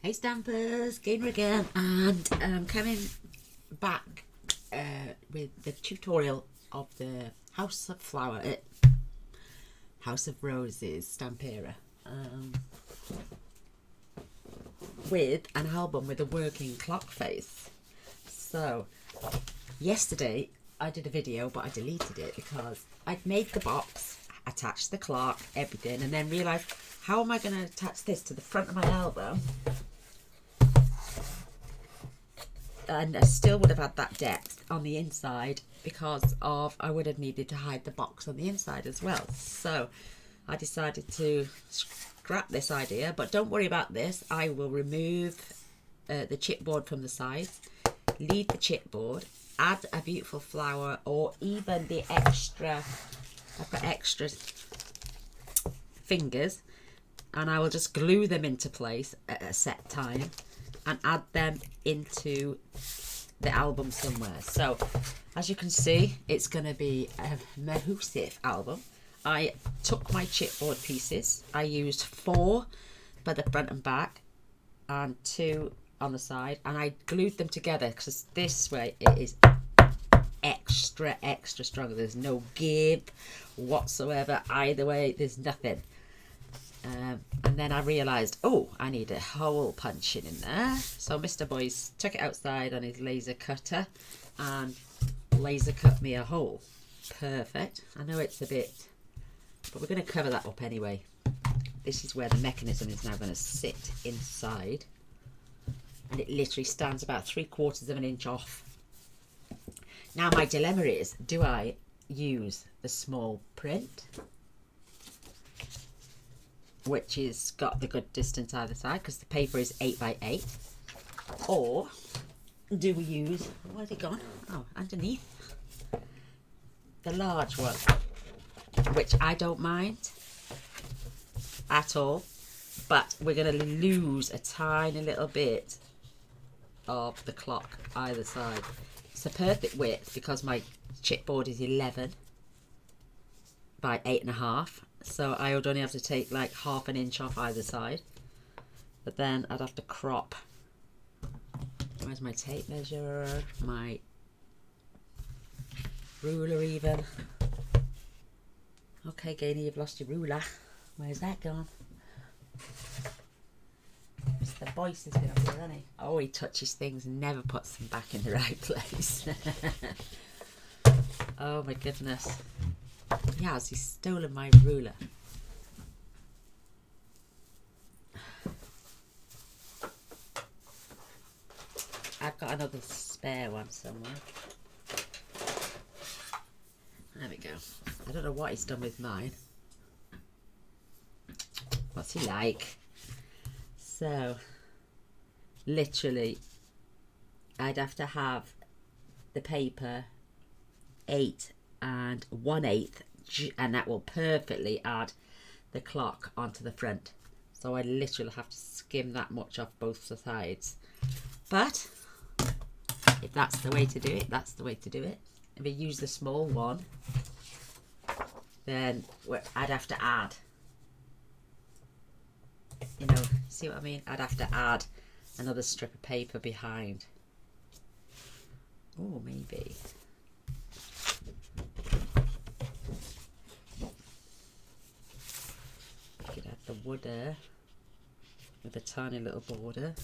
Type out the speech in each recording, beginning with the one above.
Hey Stampers, Gaynor again, and I'm coming back with the tutorial of the House of Roses Stamperia, with an album with a working clock face. So yesterday I did a video, but I deleted it because I'd made the box, attached the clock, everything, and then realised, how am I going to attach this to the front of my album? And I still would have had that depth on the inside because of I would have needed to hide the box on the inside as well. So I decided to scrap this idea, but don't worry about this. I will remove the chipboard from the sides, leave the chipboard, add a beautiful flower, or even the extra, I've got extra fingers, and I will just glue them into place at a set time and add them into the album somewhere. So as you can see, it's going to be a massive album. I took my chipboard pieces. I used 4 by the front and back and 2 on the side, and I glued them together because this way it is extra strong. There's no give whatsoever either way. There's nothing. And then I realised, oh, I need a hole punching in there. So Mr. Boyce took it outside on his laser cutter and laser cut me a hole. Perfect. I know it's a bit, but we're going to cover that up anyway. This is where the mechanism is now going to sit inside. And it literally stands about 3/4 of an inch off. Now my dilemma is, do I use the small print, which is got the good distance either side because the paper is 8 by 8, or do we use, where's it gone? Oh, underneath, the large one, which I don't mind at all, but we're going to lose a tiny little bit of the clock either side. It's a perfect width because my chipboard is 11 by 8.5. So I would only have to take like 1/2 inch off either side. But then I'd have to crop. Where's my tape measure? My ruler even. Okay, Gaynor, you've lost your ruler. Where's that gone? Mr. Boyce has been up here, hasn't he? Oh, he touches things and never puts them back in the right place. Oh my goodness. Yes, he's stolen my ruler. I've got another spare one somewhere. There we go. I don't know what he's done with mine. What's he like? So, literally, I'd have to have the paper 8 and 1/8, and that will perfectly add the clock onto the front. So I literally have to skim that much off both sides. But if that's the way to do it, that's the way to do it. If I use the small one, then I'd have to add, you know, see what I mean? I'd have to add another strip of paper behind. Oh, maybe. Could add the wood there with a tiny little border,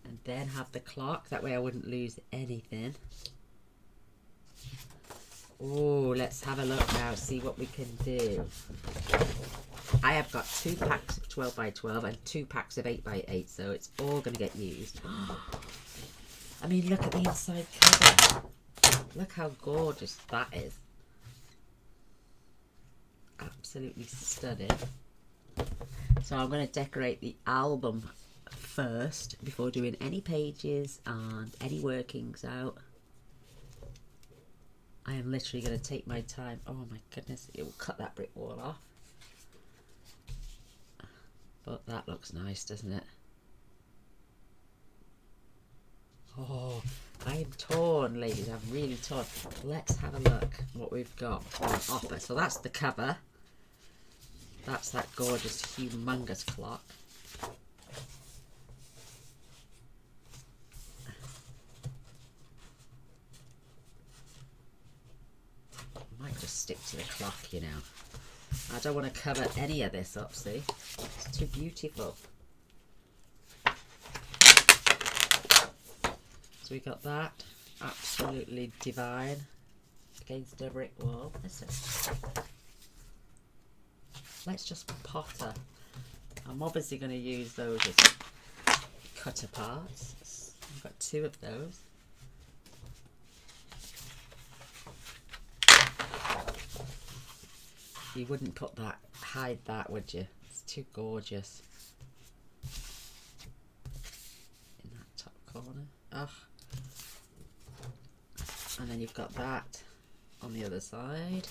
and then have the clock. That way I wouldn't lose anything. Oh, let's have a look now, see what we can do. I have got 2 packs of 12 by 12 and 2 packs of 8 by 8, so it's all going to get used. I mean, look at the inside cover. Look how gorgeous that is. Absolutely stunning. So I'm going to decorate the album first before doing any pages and any workings out. I am literally going to take my time. Oh my goodness, it will cut that brick wall off. But that looks nice, doesn't it? Oh, I am torn, ladies. I'm really torn. Let's have a look what we've got on offer. So that's the cover. That's that gorgeous, humongous clock. clock, you know. I don't want to cover any of this up, see? It's too beautiful. So we got that. Absolutely divine. Against a brick wall. Let's just potter. I'm obviously going to use those as cutter parts. I've got 2 of those. You wouldn't put that, hide that, would you? It's too gorgeous. In that top corner. Oh. And then you've got that on the other side.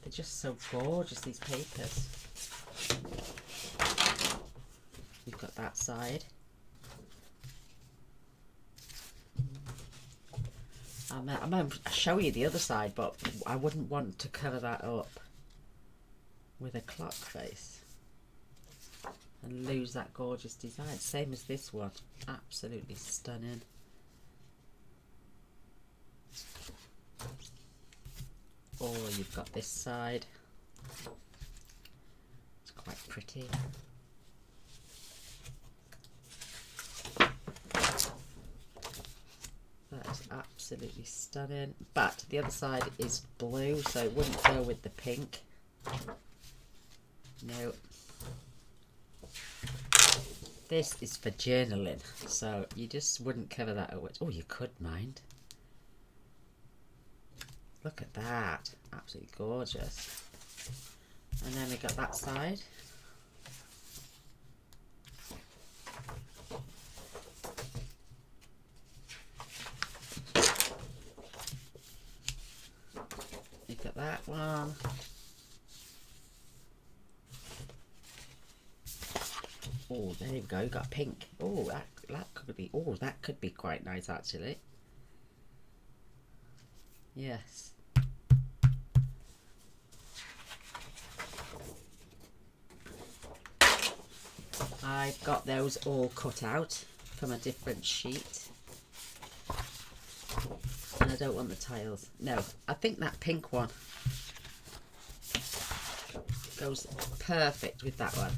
They're just so gorgeous, these papers. You've got that side. I'm going to show you the other side, but I wouldn't want to cover that up with a clock face and lose that gorgeous design. Same as this one. Absolutely stunning. Or you've got this side. It's quite pretty. That is absolutely stunning. But the other side is blue, so it wouldn't go with the pink. No. This is for journaling, so you just wouldn't cover that over. Oh, you could mind. Look at that. Absolutely gorgeous. And then we got that side. You've got that one. Oh, there you go. You got pink. Oh, that could be. Oh, that could be quite nice actually. Yes. I've got those all cut out from a different sheet. And I don't want the tiles. No, I think that pink one goes perfect with that one.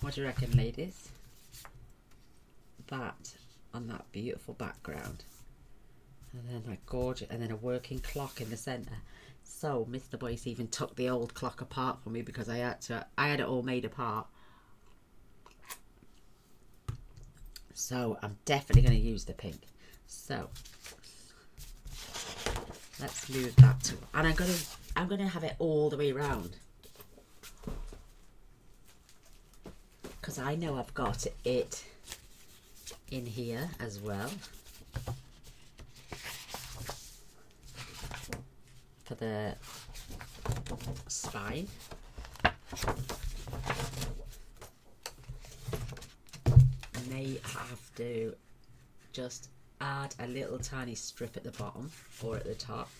What do you reckon, ladies? That on that beautiful background. And then that gorgeous, and then a working clock in the centre. So Mr. Boyce even took the old clock apart for me because I had it all made apart. So I'm definitely going to use the pink. So let's move that to, and I'm gonna have it all the way around because I know I've got it in here as well for the spine. May have to just add a little tiny strip at the bottom or at the top.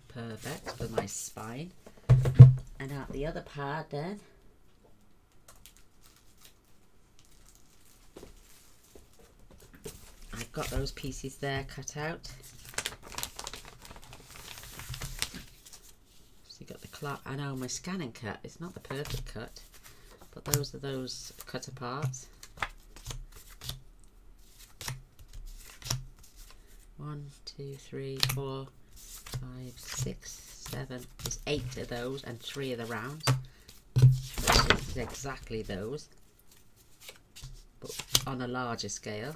Perfect for my spine. And out the other part then. I've got those pieces there cut out. So you got the clock. I know my scanning cut, it's not the perfect cut, but those are those cutter parts. 1, 2, 3, 4, 5, 6, 7. There's 8 of those and 3 of the rounds. This is exactly those, but on a larger scale.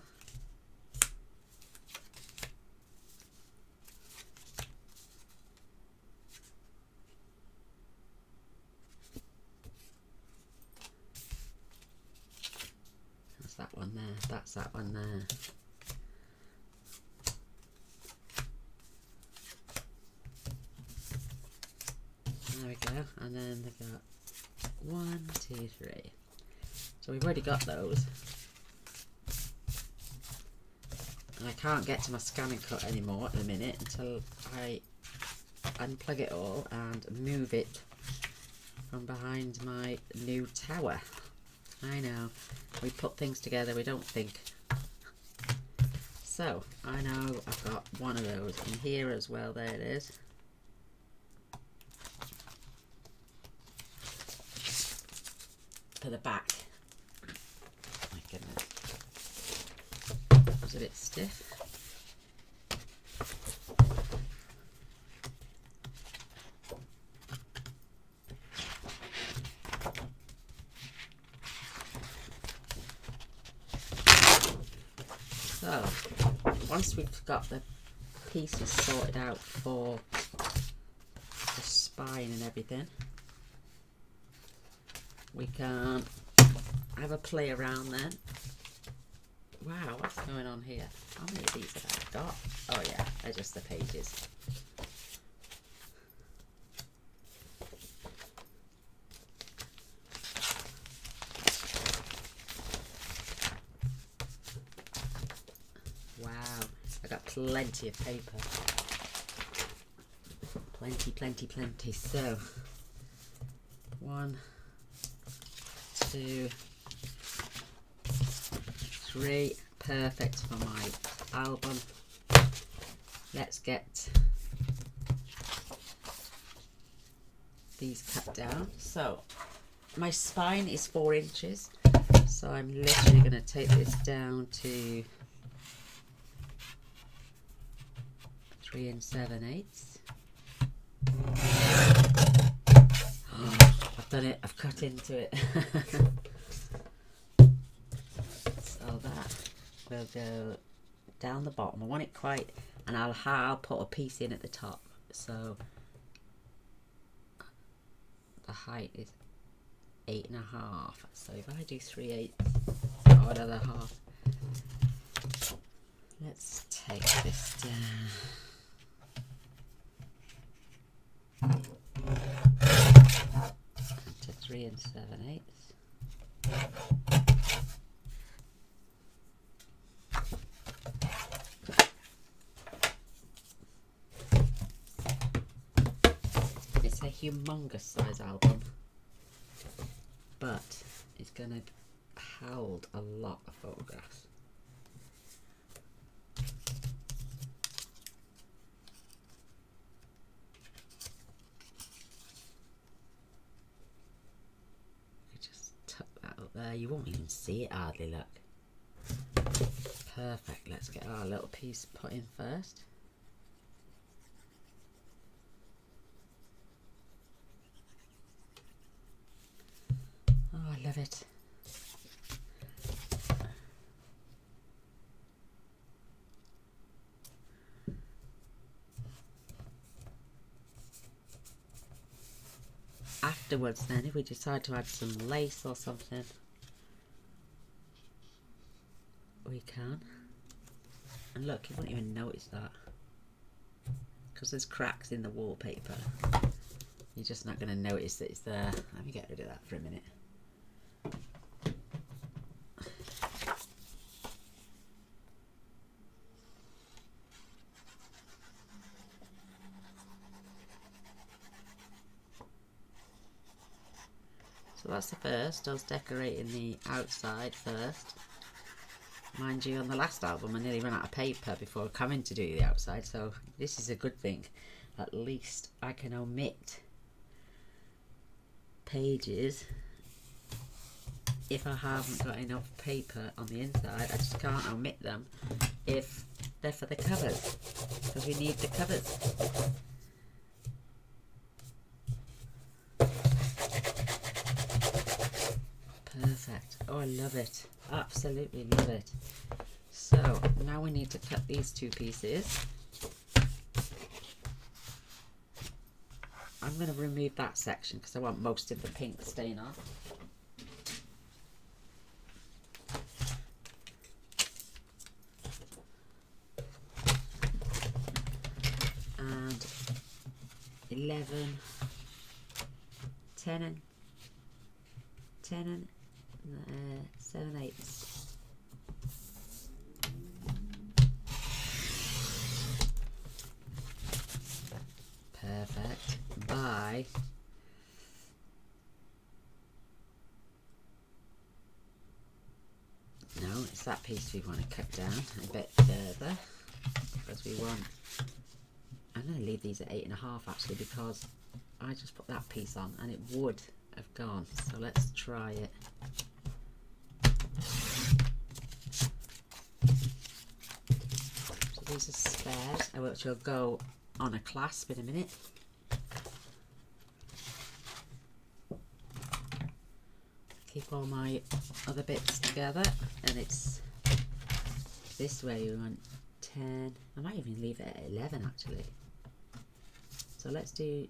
That's that one there. That's that one there. There we go, and then they've got 1, 2, 3. So we've already got those. And I can't get to my scanning cut anymore in a minute until I unplug it all and move it from behind my new tower. I know. We put things together, we don't think. So, I know I've got one of those in here as well. There it is. For the back. My goodness. That was a bit stiff. So, once we've got the pieces sorted out for the spine and everything, we can have a play around then. Wow, what's going on here? How many of these have I got? Oh yeah, they're just the pages. Wow, I got plenty of paper. Plenty, plenty, plenty. So, 1, 2, 3. Perfect for my album. Let's get these cut down. So, my spine is 4 inches. So I'm literally going to take this down to 3 7/8. I've done it, I've cut into it. So that will go down the bottom. I want it quite, and I'll put a piece in at the top. So the height is 8.5. So if I do 3/8 or another half, let's take this down. To 3 7/8. It's a humongous size album, but it's going to hold a lot of photographs. There, you won't even see it hardly, look. Perfect. Let's get our little piece put in first. Oh, I love it. Afterwards then, if we decide to add some lace or something, we can. And look, you won't even notice that because there's cracks in the wallpaper. You're just not going to notice that it's there. Let me get rid of that for a minute. So that's the first. I was decorating the outside first. Mind you, on the last album I nearly ran out of paper before coming to do the outside, so this is a good thing. At least I can omit pages if I haven't got enough paper on the inside. I just can't omit them if they're for the covers, because we need the covers. Perfect. Oh, I love it. Absolutely love it. So now we need to cut these 2 pieces. I'm going to remove that section because I want most of the pink staying off. And 11, 10 and 7/8. Perfect. By that piece we want to cut down a bit further, because we want, I'm going to leave these at 8.5 actually, because I just put that piece on and it would have gone. So let's try it. So these are spares, which will go on a clasp in a minute. Keep all my other bits together, and it's this way. We want 10. I might even leave it at 11 actually. So let's do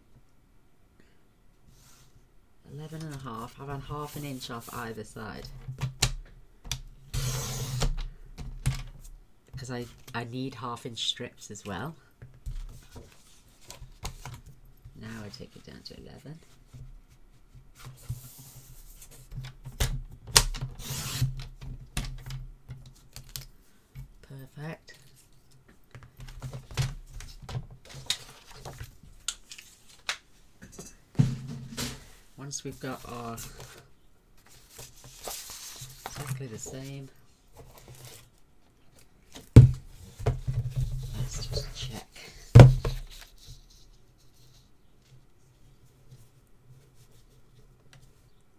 11.5. I've had half an inch off either side, because I need 1/2 inch strips as well. Now I take it down to 11. Perfect. Once we've got our exactly the same, let's just check.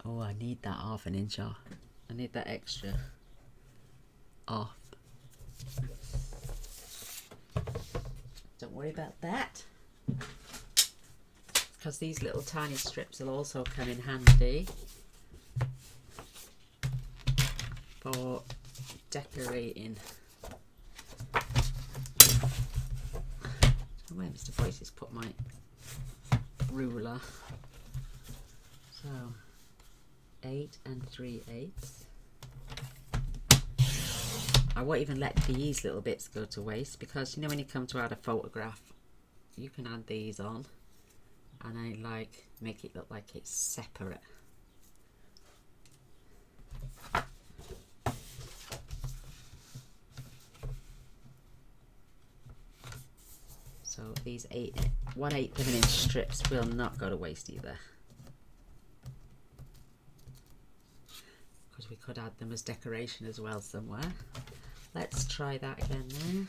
Oh, I need that 1/2 inch off. I need that extra off. Don't worry about that, because these little tiny strips will also come in handy for decorating. I don't know where Mr. Boyce has put my ruler. So 8 3/8. I won't even let these little bits go to waste, because you know when you come to add a photograph, you can add these on, and I like make it look like it's separate. So these 1/8 of an inch strips will not go to waste either, because we could add them as decoration as well somewhere. Let's try that again there.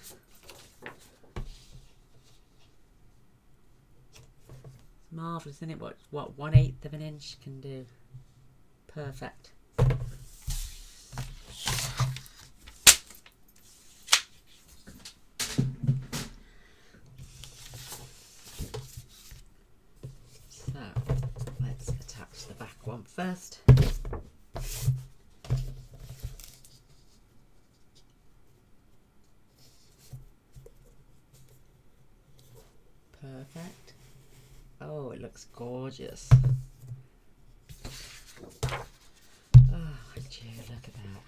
It's marvellous, isn't it? What 1/8 of an inch can do. Perfect. So let's attach the back one first. Perfect. Oh, it looks gorgeous. Oh, gee, look at that.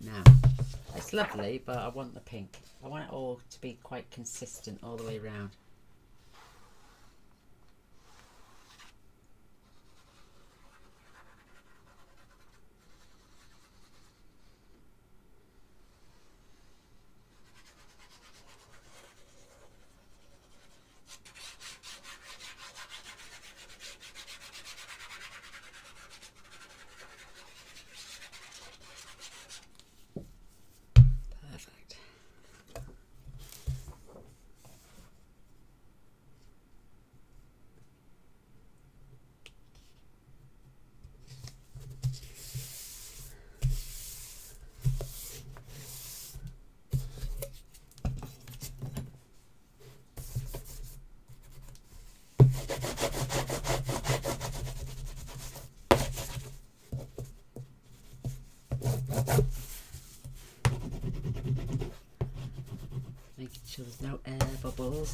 Now, it's lovely, but I want the pink. I want it all to be quite consistent all the way around. Making sure there's no air bubbles.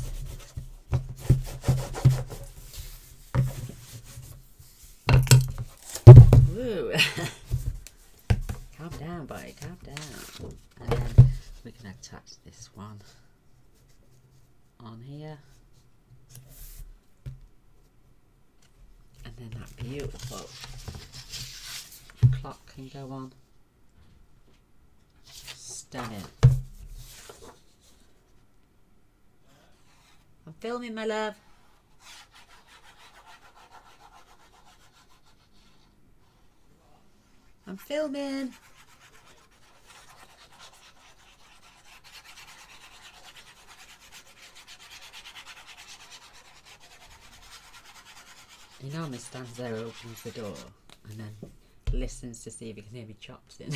Woo! Calm down, buddy, calm down. And then we can attach this one on here. And then that beautiful clock can go on. Stunning. I'm filming, my love. I'm filming. He normally stands there, opens the door, and then listens to see if he can hear me chops in,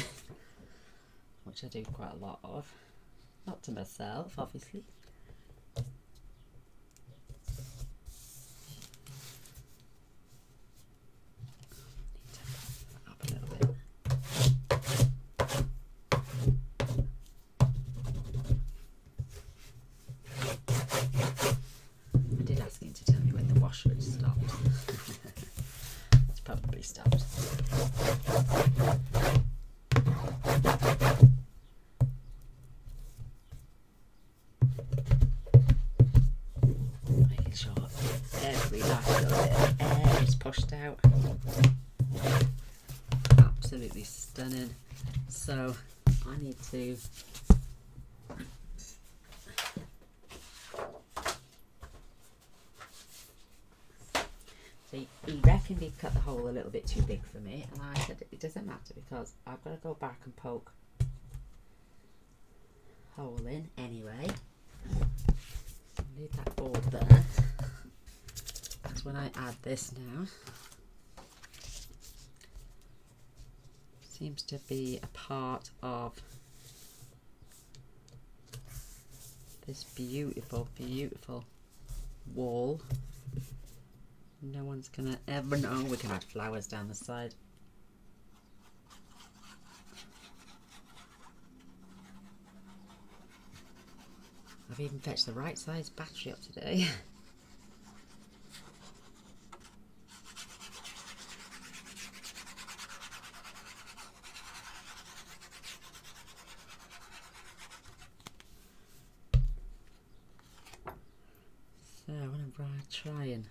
which I do quite a lot of. Not to myself, obviously. Up a little bit. I did ask him to tell me when the washer had stopped. It's probably stopped. Making sure every last little bit of air is pushed out. Absolutely stunning. So I need to he reckoned he'd cut the hole a little bit too big for me, and I said it doesn't matter because I've got to go back and poke hole in anyway. Leave that board there. That's when I add this now. Seems to be a part of this beautiful, beautiful wall. No one's gonna ever know. We can add flowers down the side. I've even fetched the right size battery up today. So I'm gonna try and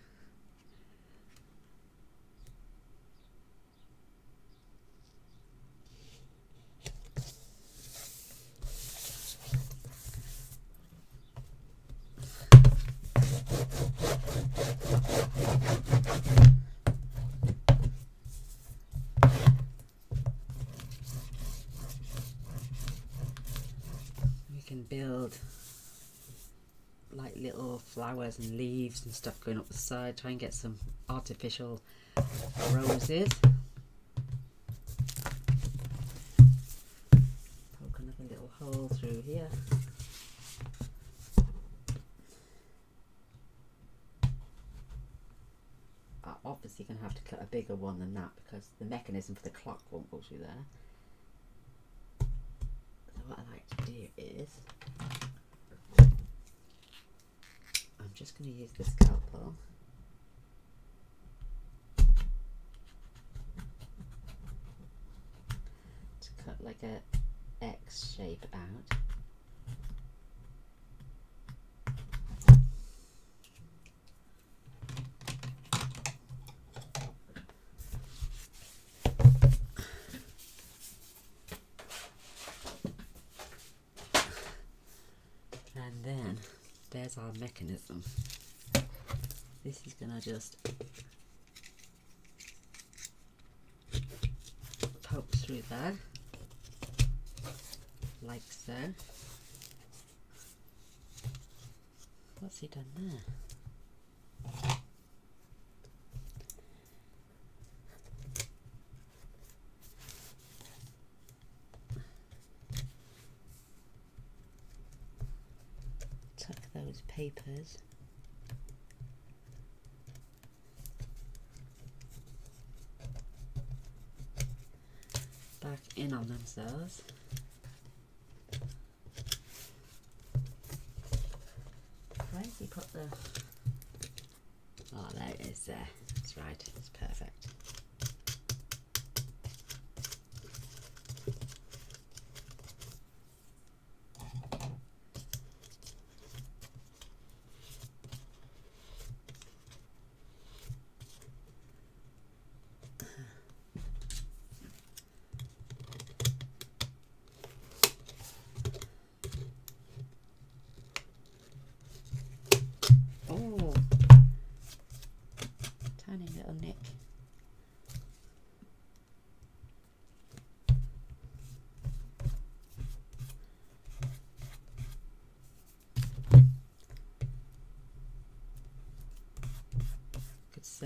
build like little flowers and leaves and stuff going up the side. Try and get some artificial roses. Poke another little hole through here. I'm obviously going to have to cut a bigger one than that because the mechanism for the clock won't go through there. So what I like to do is I'm just going to use the scalpel to cut like a X shape out. And then there's our mechanism. This is gonna just poke through there, like so. What's he done there? Tuck those papers back in on themselves. Where has he put the... Oh, there it is there. That's right, it's perfect. Tiny little nick.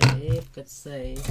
save, good save.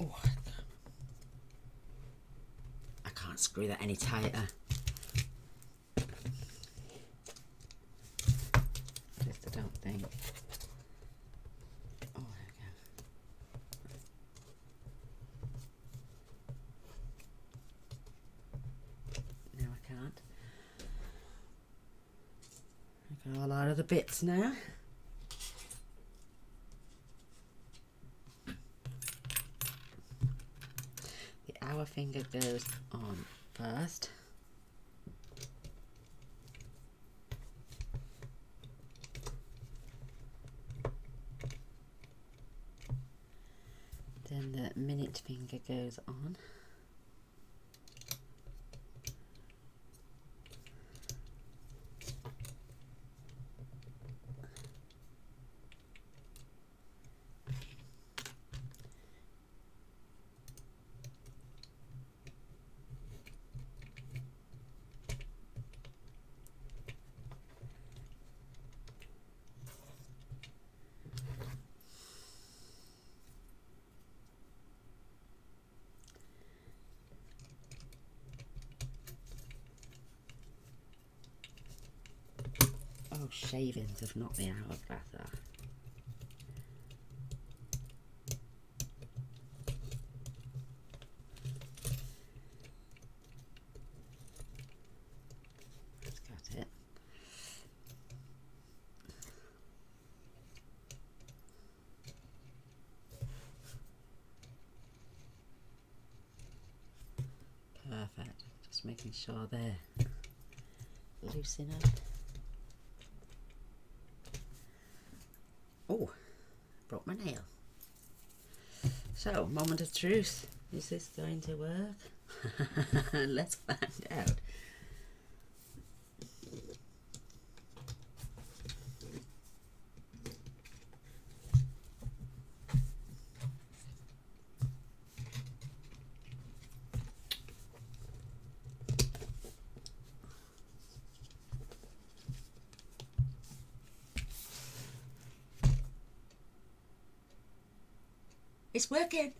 Oh, I can't screw that any tighter. At least I don't think. Oh, there we go. No, I can't. I've got all our other bits now. Our finger goes on first. Then the minute finger goes on. Oh, shavings have knocked me out of better. That's got it. Perfect. Just making sure they're loose enough. Oh, broke my nail. So, moment of truth. Is this going to work? Let's find out. It's working.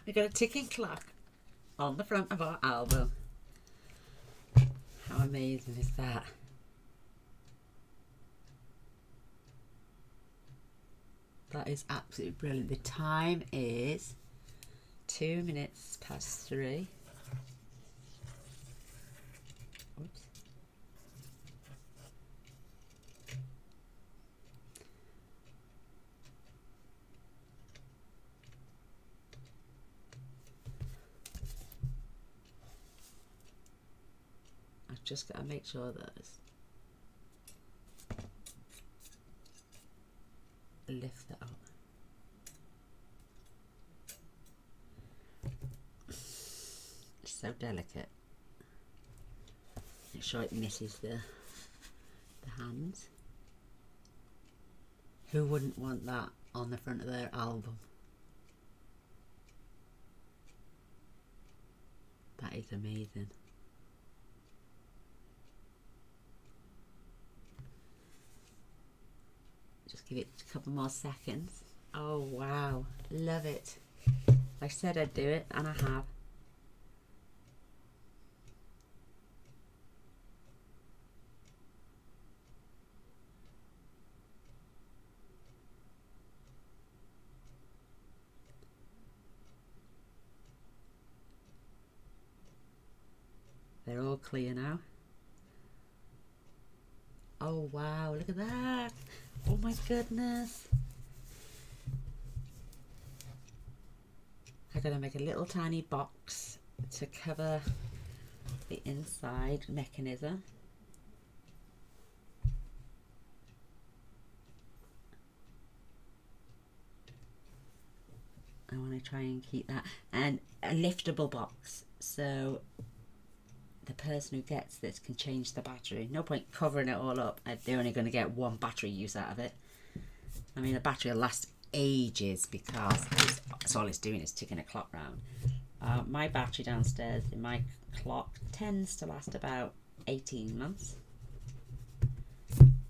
We've got a ticking clock on the front of our album. How amazing is that? That is absolutely brilliant. The time is 2 minutes past 3. Oops. I've just got to make sure that it's lift that up. It's so delicate. Make sure it misses the hands. Who wouldn't want that on the front of their album? That is amazing. Just give it a couple more seconds. Oh wow, love it. I said I'd do it, and I have. They're all clear now. Oh wow, look at that. Oh my goodness. I'm going to make a little tiny box to cover the inside mechanism. I want to try and keep that. And a liftable box, so the person who gets this can change the battery. No point covering it all up. They're only going to get one battery use out of it. I mean, a battery will last ages because it's all it's doing is ticking a clock round. My battery downstairs in my clock tends to last about 18 months.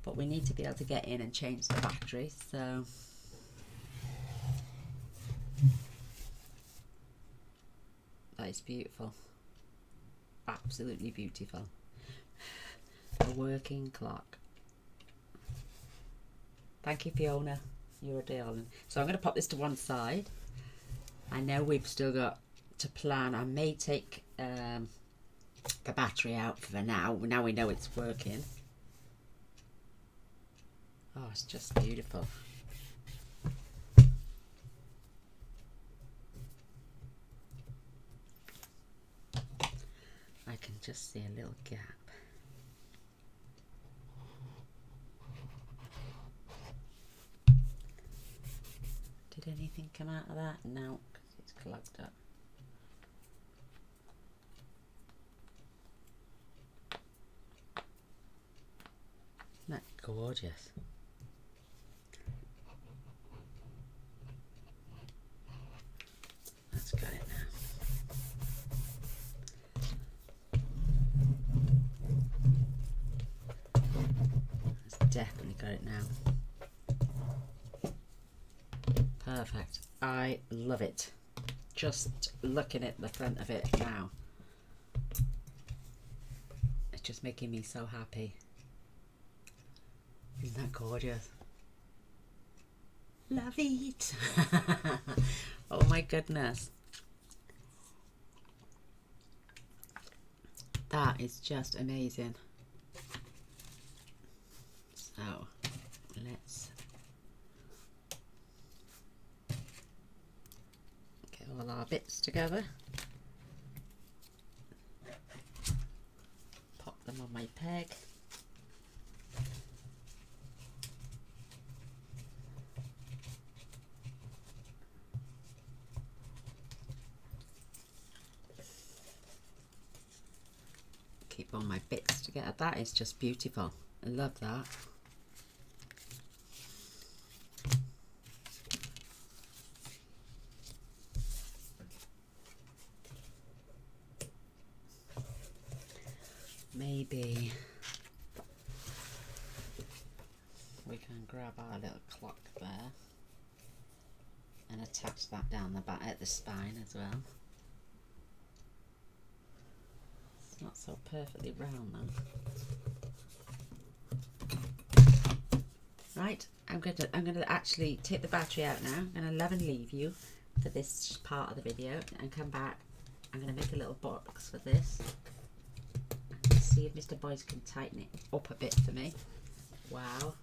But we need to be able to get in and change the battery, so that is beautiful. Absolutely beautiful. A working clock. Thank you, Fiona. You're a darling. So I'm going to pop this to one side. I know we've still got to plan. I may take the battery out for now. Now we know it's working. Oh, it's just beautiful. I can just see a little gap. Did anything come out of that? No, because it's clogged up. Isn't that gorgeous? That's got it now. That's definitely got it now. Perfect. I love it. Just looking at the front of it now. It's just making me so happy. Isn't that gorgeous? Love it. Oh my goodness. That is just amazing. So let's get all our bits together. Pop them on my peg. Keep all my bits together. That is just beautiful. I love that. Maybe we can grab our little clock there and attach that down the back at the spine as well. It's not so perfectly round though. Right, I'm gonna actually take the battery out now. I'm gonna love and leave you for this part of the video and come back. I'm gonna make a little box for this. See if Mr. Boyce can tighten it up a bit for me. Wow,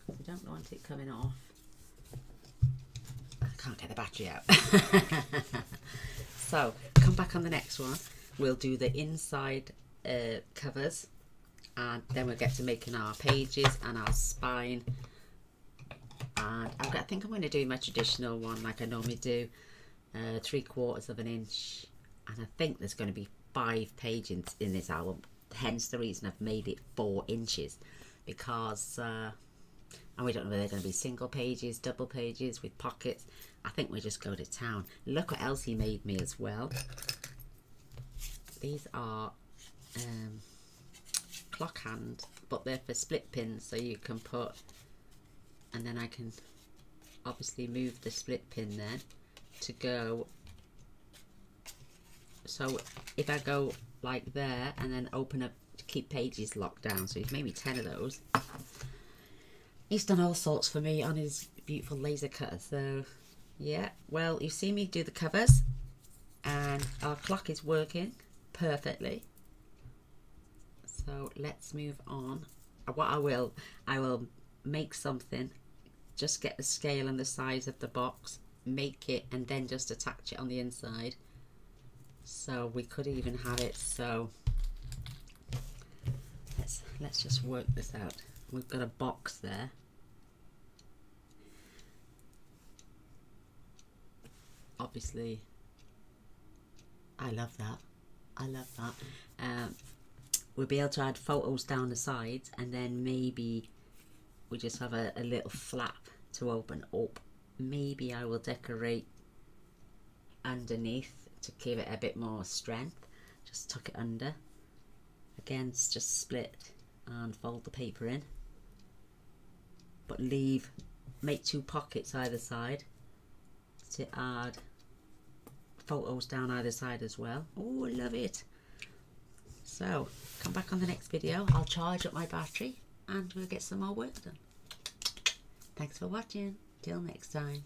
I don't want it coming off. I can't get the battery out. So come back on the next one. We'll do the inside covers, and then we'll get to making our pages and our spine. And I think I'm going to do my traditional one like I normally do, 3/4 of an inch, and I think there's going to be 5 pages in this album. Hence the reason I've made it 4 inches, because and we don't know whether they're going to be single pages, double pages with pockets. I think we just go to town. Look what else he made me as well. These are clock hand, but they're for split pins, so you can put, and then I can obviously move the split pin then to go. So if I go like there and then open up to keep pages locked down, so he's made me 10 of those. He's done all sorts for me on his beautiful laser cutter. So yeah, well, you see me do the covers and our clock is working perfectly. So let's move on. What I will make something, just get the scale and the size of the box, make it, and then just attach it on the inside. So we could even have it, so let's just work this out. We've got a box there. obviously, I love that. I love that. We'll be able to add photos down the sides, and then maybe we just have a little flap to open up. Maybe I will decorate underneath to give it a bit more strength. Just tuck it under. Again, just split and fold the paper in, but make 2 pockets either side to add photos down either side as well. Oh, I love it. So come back on the next video. I'll charge up my battery and we'll get some more work done. Thanks for watching. Till next time.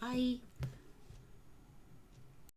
Bye.